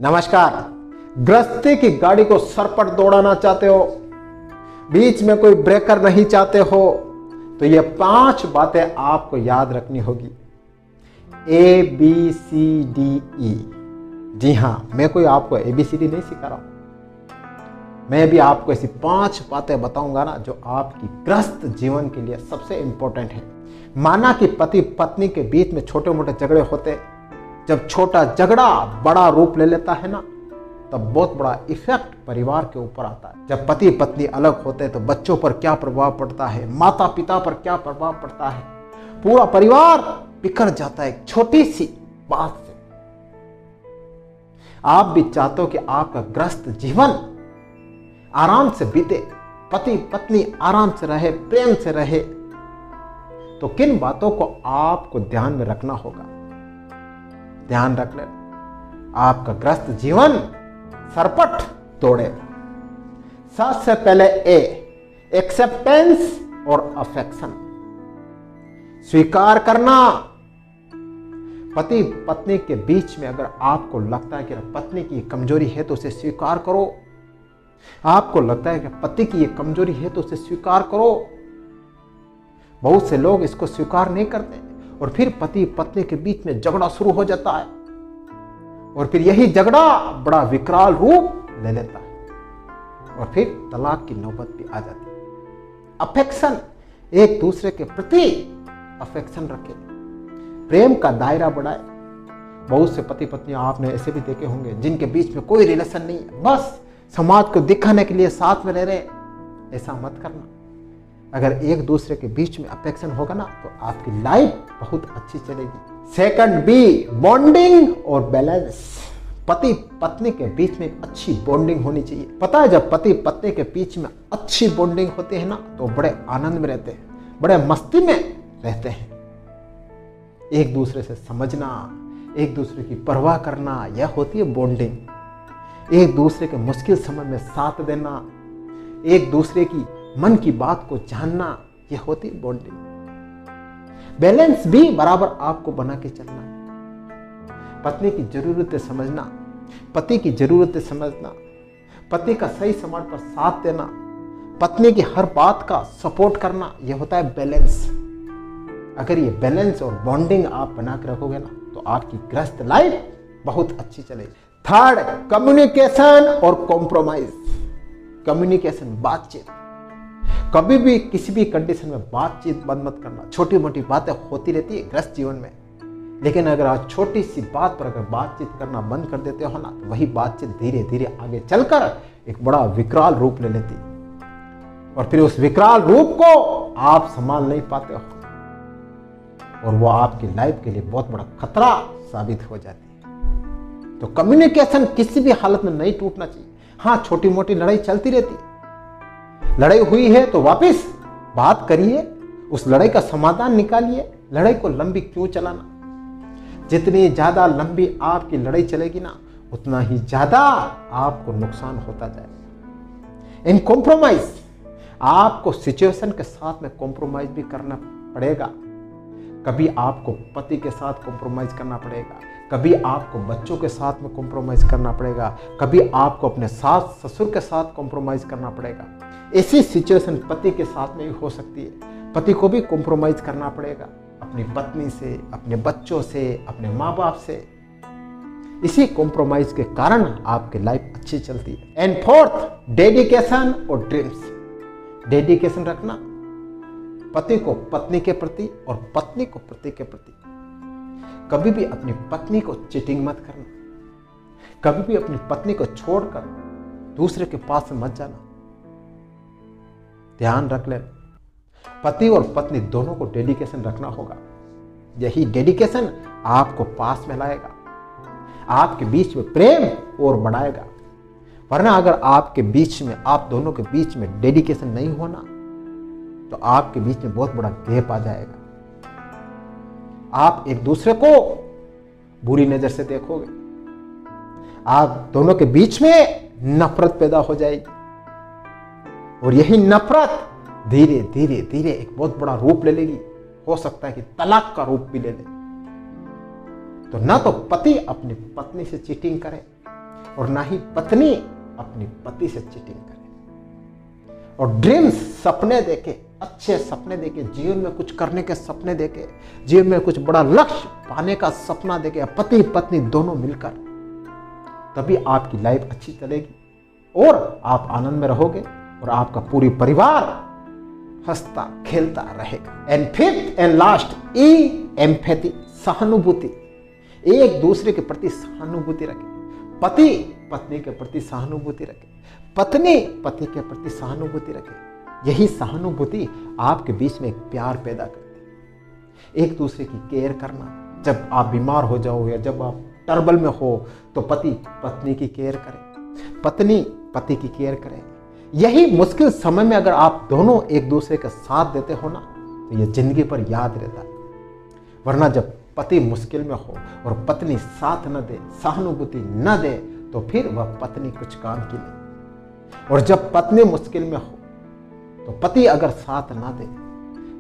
नमस्कार। गृहस्थी की गाड़ी को सरपट दौड़ाना चाहते हो, बीच में कोई ब्रेकर नहीं चाहते हो, तो ये 5 बातें आपको याद रखनी होगी। ABCDE। जी हां, मैं कोई आपको ABCD नहीं सिखा रहा हूं। मैं भी आपको ऐसी 5 बातें बताऊंगा ना जो आपकी गृहस्थ जीवन के लिए सबसे इंपॉर्टेंट है। माना कि पति पत्नी के बीच में छोटे मोटे झगड़े होते, जब छोटा झगड़ा बड़ा रूप ले लेता है ना, तब बहुत बड़ा इफेक्ट परिवार के ऊपर आता है। जब पति पत्नी अलग होते हैं तो बच्चों पर क्या प्रभाव पड़ता है, माता पिता पर क्या प्रभाव पड़ता है, पूरा परिवार बिखर जाता है एक छोटी सी बात से। आप भी चाहते हो कि आपका गृहस्थ जीवन आराम से बीते, पति पत्नी आराम से रहे, प्रेम से रहे, तो किन बातों को आपको ध्यान में रखना होगा? ध्यान रख ले, आपका गृहस्थ जीवन सरपट दौड़े। सबसे पहले एक्सेप्टेंस और अफेक्शन, स्वीकार करना। पति पत्नी के बीच में अगर आपको लगता है कि पत्नी की कमजोरी है तो उसे स्वीकार करो, आपको लगता है कि पति की ये कमजोरी है तो उसे स्वीकार करो। बहुत से लोग इसको स्वीकार नहीं करते और फिर पति पत्नी के बीच में झगड़ा शुरू हो जाता है और फिर यही झगड़ा बड़ा विकराल रूप ले लेता है और फिर तलाक की नौबत भी आ जाती है। अफेक्शन, एक दूसरे के प्रति अफेक्शन रखे, प्रेम का दायरा बढ़ाए। बहुत से पति पत्नी आपने ऐसे भी देखे होंगे जिनके बीच में कोई रिलेशन नहीं है, बस समाज को दिखाने के लिए साथ में रह रहे। ऐसा मत करना। अगर एक दूसरे के बीच में अफेक्शन होगा ना तो आपकी लाइफ बहुत अच्छी चलेगी। सेकंड बी, बॉन्डिंग और बैलेंस। पति पत्नी के बीच में एक अच्छी बॉन्डिंग होनी चाहिए। पता है, जब पति पत्नी के बीच में अच्छी बॉन्डिंग होती है ना तो बड़े आनंद में रहते हैं, बड़े मस्ती में रहते हैं। एक दूसरे से समझना, एक दूसरे की परवाह करना, यह होती है बॉन्डिंग। एक दूसरे के मुश्किल समय में साथ देना, एक दूसरे की मन की बात को जानना, यह होती है बॉन्डिंग। बैलेंस भी बराबर आपको बना के चलना है। पत्नी की जरूरतें समझना, पति की जरूरतें समझना, पति का सही समय पर साथ देना, पत्नी की हर बात का सपोर्ट करना, यह होता है बैलेंस। अगर ये बैलेंस और बॉन्डिंग आप बना के रखोगे ना तो आपकी गृहस्थ लाइफ बहुत अच्छी चलेगी। थर्ड, कम्युनिकेशन और कॉम्प्रोमाइज। कम्युनिकेशन, बातचीत। कभी भी किसी भी कंडीशन में बातचीत बंद मत करना। छोटी मोटी बातें होती रहती है गृहस्थ जीवन में, लेकिन अगर आप छोटी सी बात पर अगर बातचीत करना बंद कर देते हो ना तो वही बातचीत धीरे धीरे आगे चलकर एक बड़ा विकराल रूप ले लेती है और फिर उस विकराल रूप को आप संभाल नहीं पाते हो और वो आपकी लाइफ के लिए बहुत बड़ा खतरा साबित हो जाती है। तो कम्युनिकेशन किसी भी हालत में नहीं टूटना चाहिए। हाँ, छोटी मोटी लड़ाई चलती रहती है, लड़ाई हुई है तो वापस बात करिए, उस लड़ाई का समाधान निकालिए। लड़ाई को लंबी क्यों चलाना? जितनी ज्यादा लंबी आपकी लड़ाई चलेगी ना उतना ही ज्यादा आपको नुकसान होता जाएगा। इन कॉम्प्रोमाइज, आपको सिचुएशन के साथ में कॉम्प्रोमाइज भी करना पड़ेगा। कभी आपको पति के साथ कॉम्प्रोमाइज करना पड़ेगा, कभी आपको बच्चों के साथ में कॉम्प्रोमाइज करना पड़ेगा, कभी आपको अपने सास ससुर के साथ कॉम्प्रोमाइज करना पड़ेगा। ऐसी सिचुएशन पति के साथ में भी हो सकती है। पति को भी कॉम्प्रोमाइज करना पड़ेगा अपनी पत्नी से, अपने बच्चों से, अपने माँ बाप से। इसी कॉम्प्रोमाइज के कारण आपकी लाइफ अच्छी चलती है। एंड फोर्थ, डेडिकेशन और ड्रीम्स। डेडिकेशन रखना, पति को पत्नी के प्रति और पत्नी को पति के प्रति। कभी भी अपनी पत्नी को चीटिंग मत करना, कभी भी अपनी पत्नी को छोड़कर दूसरे के पास मत जाना। ध्यान रख लेना, पति और पत्नी दोनों को डेडिकेशन रखना होगा। यही डेडिकेशन आपको पास में लाएगा, आपके बीच में प्रेम और बढ़ाएगा। वरना अगर आपके बीच में, आप दोनों के बीच में डेडिकेशन नहीं होना तो आपके बीच में बहुत बड़ा गैप आ जाएगा। आप एक दूसरे को बुरी नजर से देखोगे, आप दोनों के बीच में नफरत पैदा हो जाएगी और यही नफरत धीरे धीरे धीरे एक बहुत बड़ा रूप ले लेगी। हो सकता है कि तलाक का रूप भी ले ले। तो ना तो पति अपनी पत्नी से चीटिंग करे, और ना ही पत्नी अपनी पति से चीटिंग करे। और ड्रीम्स, सपने देखे, अच्छे सपने देखे, जीवन में कुछ करने के सपने देखे, जीवन में कुछ बड़ा लक्ष्य पाने का सपना देखे, पति पत्नी दोनों मिलकर, तभी आपकी लाइफ अच्छी चलेगी और आप आनंद में रहोगे और आपका पूरी परिवार हंसता खेलता रहेगा। And fifth and last, empathy, सहानुभूति। एक दूसरे के प्रति सहानुभूति रखे। पति पत्नी के प्रति सहानुभूति रखे, पत्नी पति के प्रति सहानुभूति रखे। यही सहानुभूति आपके बीच में एक प्यार पैदा करती है। एक दूसरे की केयर करना, जब आप बीमार हो जाओ या जब आप ट्रबल में हो तो पति पत्नी की केयर करे, पत्नी पति की केयर करे। यही मुश्किल समय में अगर आप दोनों एक दूसरे का साथ देते हो ना, तो ये जिंदगी पर याद रहता है। वरना जब पति मुश्किल में हो और पत्नी साथ न दे, सहानुभूति न दे, तो फिर वह पत्नी कुछ काम की नहीं। और जब पत्नी मुश्किल में हो तो पति अगर साथ ना दे,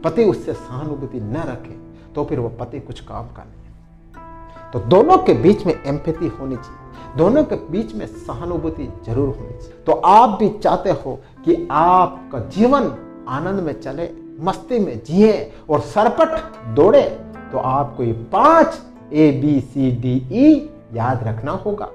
पति उससे सहानुभूति न रखे, तो फिर वह पति कुछ काम का नहीं। तो दोनों के बीच में एम्पैथी होनी चाहिए, दोनों के बीच में सहानुभूति जरूर होनी चाहिए। तो आप भी चाहते हो कि आपका जीवन आनंद में चले, मस्ती में जिए और सरपट दौड़े, तो आपको ये 5 ABCDE याद रखना होगा।